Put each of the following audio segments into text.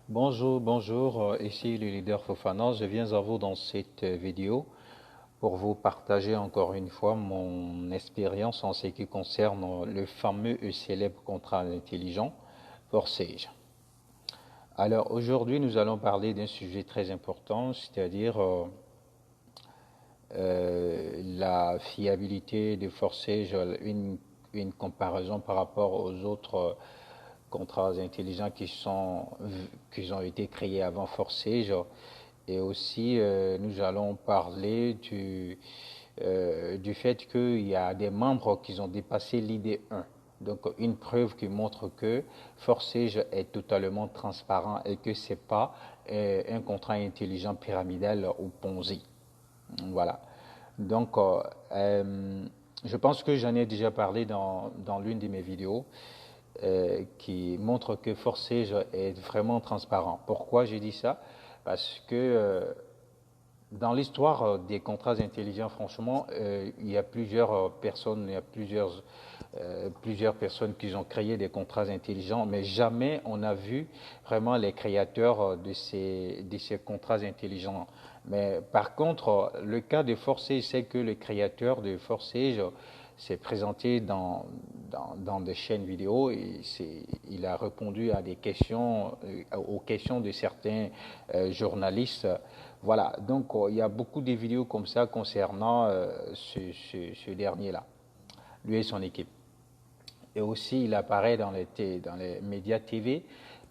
Bonjour, bonjour, ici le leader Fofana. Je viens à vous dans cette vidéo pour vous partager encore une fois mon expérience en ce qui concerne le fameux et célèbre contrat intelligent Forsage. Alors aujourd'hui, nous allons parler d'un sujet très important, c'est-à-dire la fiabilité de Forsage, une comparaison par rapport aux autres contrats intelligents qui ont été créés avant Forsage. Et aussi, nous allons parler du fait qu'il y a des membres qui ont dépassé l'idée 1. Donc, une preuve qui montre que Forsage est totalement transparent et que ce n'est pas un contrat intelligent pyramidal ou Ponzi. Voilà. Donc, je pense que j'en ai déjà parlé dans l'une de mes vidéos qui montre que Forsage est vraiment transparent. Pourquoi j'ai dit ça? Parce que dans l'histoire des contrats intelligents, franchement, il y a plusieurs personnes, il y a plusieurs personnes qui ont créé des contrats intelligents, mais jamais on n'a vu vraiment les créateurs de ces contrats intelligents. Mais par contre, le cas de Forsage, c'est que le créateur de Forsage s'est présenté dans des chaînes vidéo et il a répondu à des questions, aux questions de certains journalistes. Voilà, donc il y a beaucoup de vidéos comme ça concernant ce dernier-là, lui et son équipe. Et aussi, il apparaît dans les médias TV,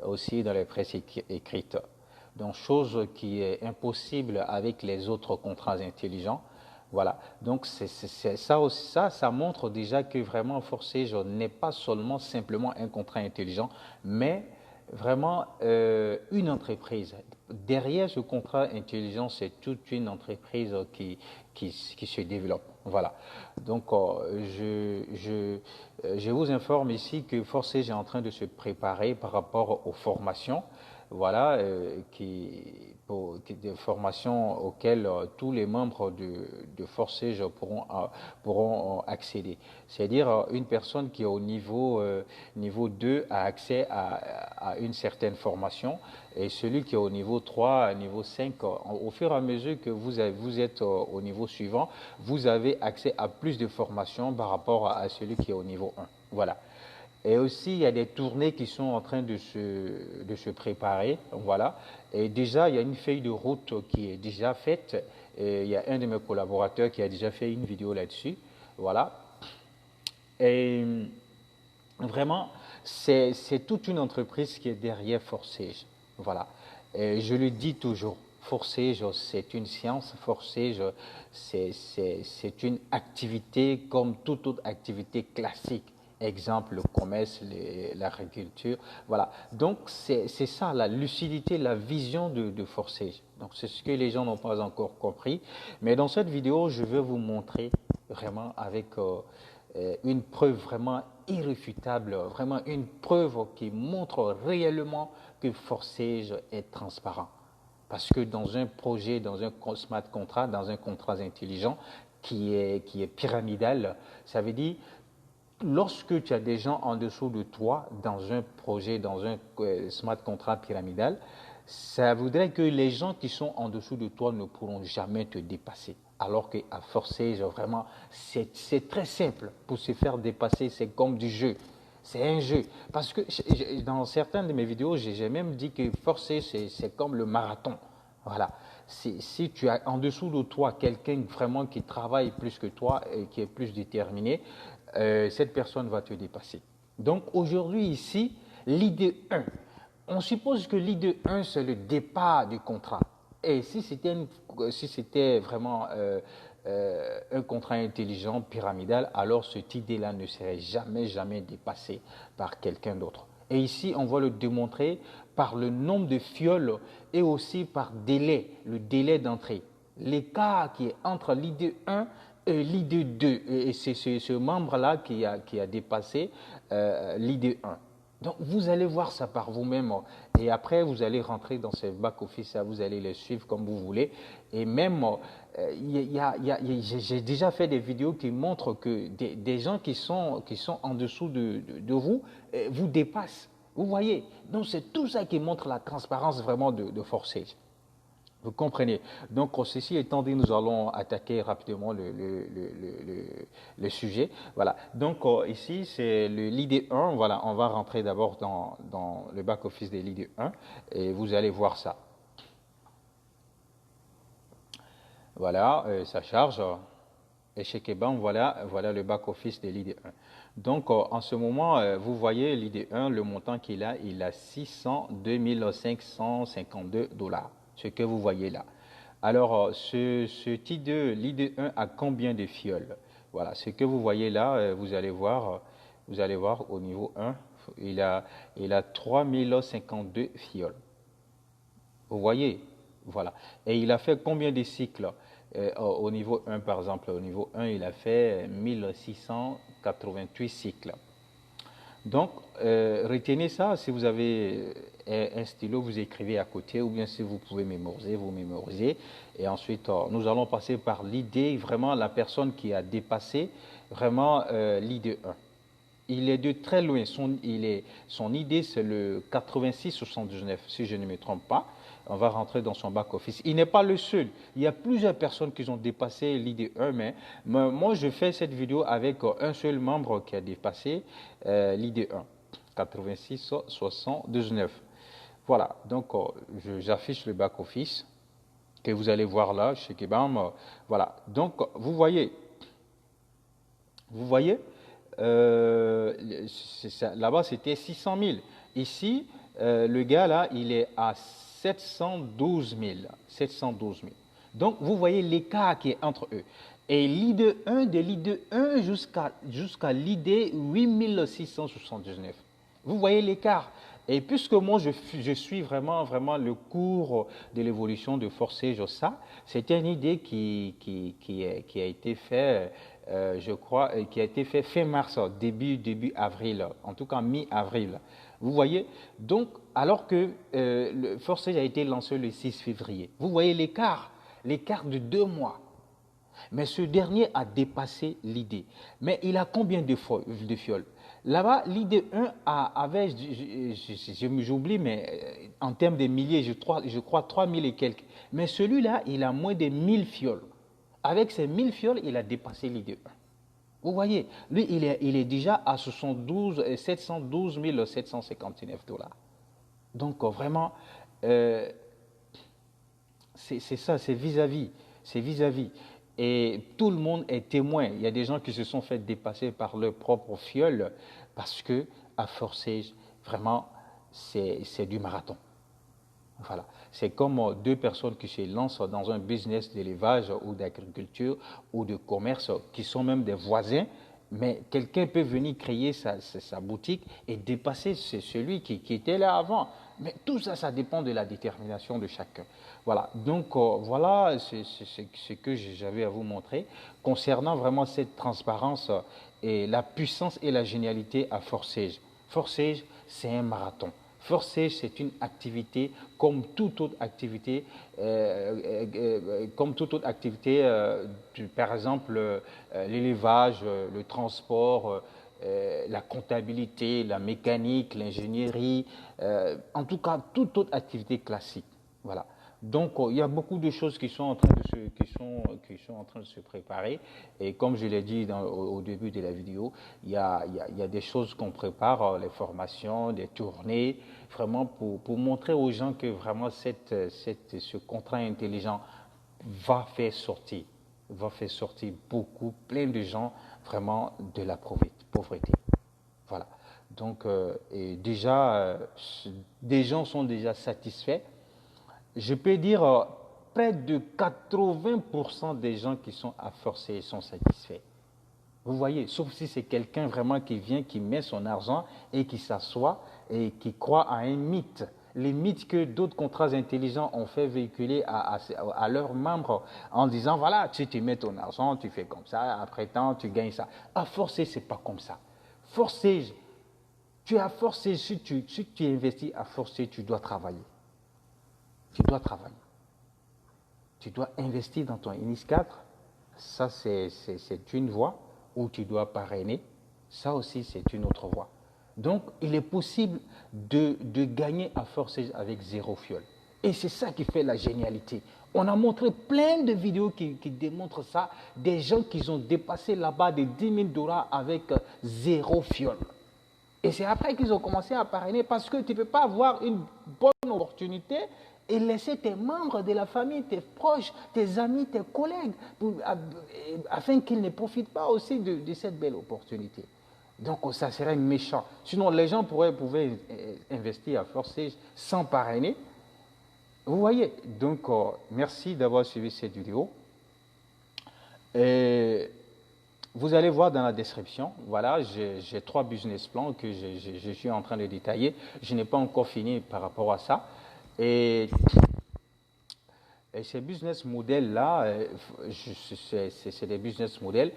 aussi dans les presses écrites. Donc, chose qui est impossible avec les autres contrats intelligents. Voilà. Donc, ça montre déjà que vraiment Forsage n'est pas seulement simplement un contrat intelligent, mais vraiment une entreprise. Derrière ce contrat intelligent, c'est toute une entreprise qui se développe. Voilà. Donc, je vous informe ici que Forsage est en train de se préparer par rapport aux formations, voilà, des formations auxquelles tous les membres de Forsage pourront accéder. C'est-à-dire, une personne qui est au niveau 2 a accès à une certaine formation et celui qui est au niveau 3, niveau 5, au fur et à mesure que vous êtes au niveau suivant, vous avez accès à plus de formations par rapport à celui qui est au niveau 1. Voilà. Et aussi, il y a des tournées qui sont en train de se préparer. Voilà. Et déjà, il y a une feuille de route qui est déjà faite. Et il y a un de mes collaborateurs qui a déjà fait une vidéo là-dessus. Voilà. Et vraiment, c'est toute une entreprise qui est derrière Forsage. Voilà. Et je le dis toujours, Forsage, c'est une science, Forsage, c'est une activité comme toute autre activité classique. Exemple, le commerce, l'agriculture. Voilà. Donc, c'est ça, la lucidité, la vision de Forsage. Donc, c'est ce que les gens n'ont pas encore compris. Mais dans cette vidéo, je vais vous montrer vraiment avec une preuve vraiment irréfutable, vraiment une preuve qui montre réellement que Forsage est transparent. Parce que dans un projet, dans un smart contract, dans un contrat intelligent qui est pyramidal, ça veut dire lorsque tu as des gens en dessous de toi dans un projet, dans un smart contract pyramidal, ça voudrait que les gens qui sont en dessous de toi ne pourront jamais te dépasser. Alors qu'à forcer, vraiment, c'est très simple. Pour se faire dépasser, c'est comme du jeu. C'est un jeu. Parce que dans certaines de mes vidéos, j'ai même dit que forcer, c'est comme le marathon. Voilà. Si tu as en dessous de toi quelqu'un vraiment qui travaille plus que toi et qui est plus déterminé, cette personne va te dépasser. Donc aujourd'hui ici, l'idée 1, on suppose que l'idée 1 c'est le départ du contrat. Et si c'était vraiment un contrat intelligent, pyramidal, alors cette idée-là ne serait jamais, jamais dépassée par quelqu'un d'autre. Et ici, on va le démontrer par le nombre de fioles et aussi par délai, le délai d'entrée. L'écart qui est entre l'idée 1 et l'idée 2, et c'est ce membre-là qui a dépassé l'idée 1. Donc, vous allez voir ça par vous-même. Et après, vous allez rentrer dans ces back-office, vous allez les suivre comme vous voulez. Et même, j'ai déjà fait des vidéos qui montrent que des gens qui sont en dessous de vous vous dépassent. Vous voyez? Donc c'est tout ça qui montre la transparence vraiment de Forsage. Vous comprenez? Donc, ceci étant dit, nous allons attaquer rapidement le sujet. Voilà. Donc, ici, c'est l'idée 1. Voilà, on va rentrer d'abord dans le back-office de l'idée 1 et vous allez voir ça. Voilà, ça charge. Et chez Keban, voilà le back-office de l'idée 1. Donc, en ce moment, vous voyez l'idée 1, le montant qu'il a, il a 602 552 $. Ce que vous voyez là. Alors, ce T2, l'idée 1 a combien de fioles? Voilà, ce que vous voyez là, vous allez voir au niveau 1, il a 3052 fioles. Vous voyez? Voilà. Et il a fait combien de cycles? Au niveau 1, par exemple, au niveau 1, il a fait 1688 cycles. Donc, retenez ça, si vous avez un stylo, vous écrivez à côté, ou bien si vous pouvez mémoriser, vous mémorisez. Et ensuite, nous allons passer par l'idée, vraiment la personne qui a dépassé vraiment l'idée 1. Il est de très loin, son idée c'est le 86-79, si je ne me trompe pas. On va rentrer dans son back-office. Il n'est pas le seul. Il y a plusieurs personnes qui ont dépassé l'idée 1, mais moi je fais cette vidéo avec un seul membre qui a dépassé l'idée 1, 86-79. Voilà, donc j'affiche le back-office que vous allez voir là chez Kebam. Voilà, donc vous voyez, là-bas c'était 600 000. Ici, le gars là, il est à 712 000. 712 000. Donc, vous voyez l'écart qui est entre eux. Et l'idée 1, de l'idée 1 jusqu'à l'idée 8679. Vous voyez l'écart. Et puisque moi, je suis vraiment le cours de l'évolution de Forsage, ça, c'était une idée qui a été faite, je crois, qui a été faite fin mars, début avril, en tout cas mi-avril. Vous voyez? Donc, alors que le Forsage a été lancé le 6 février. Vous voyez l'écart de 2 mois. Mais ce dernier a dépassé l'idée. Mais il a combien de fioles? Là-bas, l'idée 1 avait, j'oublie, mais en termes de milliers, je crois 3000 et quelques. Mais celui-là, il a moins de 1000 fioles. Avec ces 1000 fioles, il a dépassé l'idée 1. Vous voyez, lui, il est déjà à 712 759 $. Donc, vraiment, c'est ça, c'est vis-à-vis. C'est vis-à-vis. Et tout le monde est témoin. Il y a des gens qui se sont fait dépasser par leur propre fiole parce que, à Forsage, vraiment, c'est du marathon. Voilà. C'est comme deux personnes qui se lancent dans un business d'élevage ou d'agriculture ou de commerce qui sont même des voisins, mais quelqu'un peut venir créer sa boutique et dépasser celui qui était là avant. Mais tout ça, ça dépend de la détermination de chacun. Voilà. Donc, voilà ce que j'avais à vous montrer concernant vraiment cette transparence et la puissance et la génialité à Forsage. Forsage, c'est un marathon. Forsage, c'est une activité comme toute autre activité, par exemple l'élevage, le transport, la comptabilité, la mécanique, l'ingénierie, en tout cas toute autre activité classique. Voilà. Donc, il y a beaucoup de choses qui sont en train de se préparer. Et comme je l'ai dit au début de la vidéo, il y a des choses qu'on prépare, les formations, des tournées, vraiment pour montrer aux gens que vraiment ce contrat intelligent va faire sortir beaucoup, plein de gens vraiment de la pauvreté. Voilà. Donc, et déjà, des gens sont déjà satisfaits. Je peux dire près de 80% des gens qui sont à Forsage sont satisfaits. Vous voyez, sauf si c'est quelqu'un vraiment qui vient, qui met son argent et qui s'assoit et qui croit à un mythe. Les mythes que d'autres contrats intelligents ont fait véhiculer à leurs membres en disant, voilà, tu mets ton argent, tu fais comme ça, après temps, tu gagnes ça. À Forsage, ce n'est pas comme ça. Forsage, tu es à Forsage, si tu investis à Forsage, tu dois travailler. Tu dois travailler. Tu dois investir dans ton INIS 4. Ça, c'est une voie où tu dois parrainer. Ça aussi, c'est une autre voie. Donc, il est possible de gagner à forcer avec zéro fiole. Et c'est ça qui fait la génialité. On a montré plein de vidéos qui démontrent ça, des gens qui ont dépassé là-bas des 10 000 dollars avec zéro fiole. Et c'est après qu'ils ont commencé à parrainer parce que tu ne peux pas avoir une bonne opportunité et laisser tes membres de la famille, tes proches, tes amis, tes collègues, afin qu'ils ne profitent pas aussi de cette belle opportunité. Donc ça serait méchant. Sinon, les gens pouvaient investir à forcer sans parrainer. Vous voyez, donc merci d'avoir suivi cette vidéo. Et vous allez voir dans la description, voilà, j'ai 3 business plans que je suis en train de détailler. Je n'ai pas encore fini par rapport à ça. Et ces business models-là, c'est des business models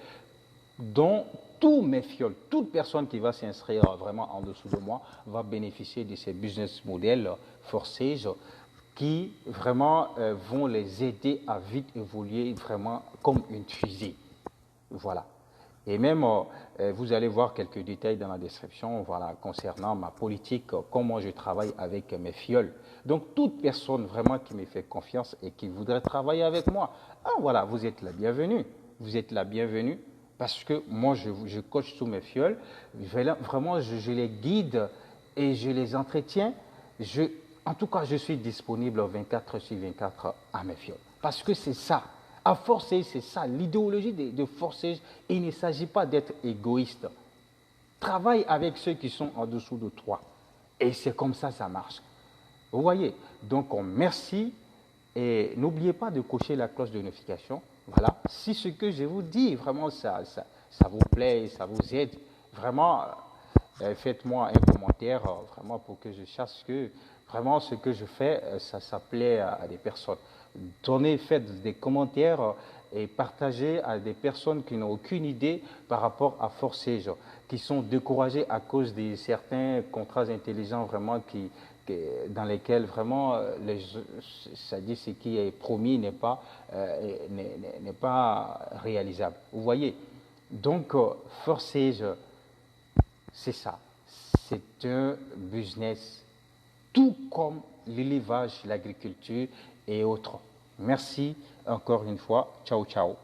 dont tous mes fioles, toute personne qui va s'inscrire vraiment en dessous de moi va bénéficier de ces business models forcés qui vraiment vont les aider à vite évoluer vraiment comme une fusée. Voilà. Et même, vous allez voir quelques détails dans la description voilà, concernant ma politique, comment je travaille avec mes fioles. Donc, toute personne vraiment qui me fait confiance et qui voudrait travailler avec moi, voilà, vous êtes la bienvenue. Vous êtes la bienvenue parce que moi, je coach tous mes fioles. Vraiment, je les guide et je les entretiens. En tout cas, je suis disponible 24 sur 24 à mes fioles. Parce que c'est ça. À forcer, c'est ça, l'idéologie de forcer. Il ne s'agit pas d'être égoïste. Travaille avec ceux qui sont en dessous de toi. Et c'est comme ça marche. Vous voyez, donc merci et n'oubliez pas de cocher la cloche de notification. Voilà, si ce que je vous dis, vraiment, ça vous plaît, ça vous aide, vraiment, faites-moi un commentaire, vraiment, pour que je sache que vraiment ce que je fais, ça plaît à des personnes. Faites des commentaires et partagez à des personnes qui n'ont aucune idée par rapport à forcer, qui sont découragées à cause de certains contrats intelligents vraiment dans lesquels vraiment ça dit ce qui est promis n'est pas réalisable. Vous voyez, donc forcer, c'est ça, c'est un business tout comme l'élevage, l'agriculture et autres. Merci encore une fois. Ciao, ciao.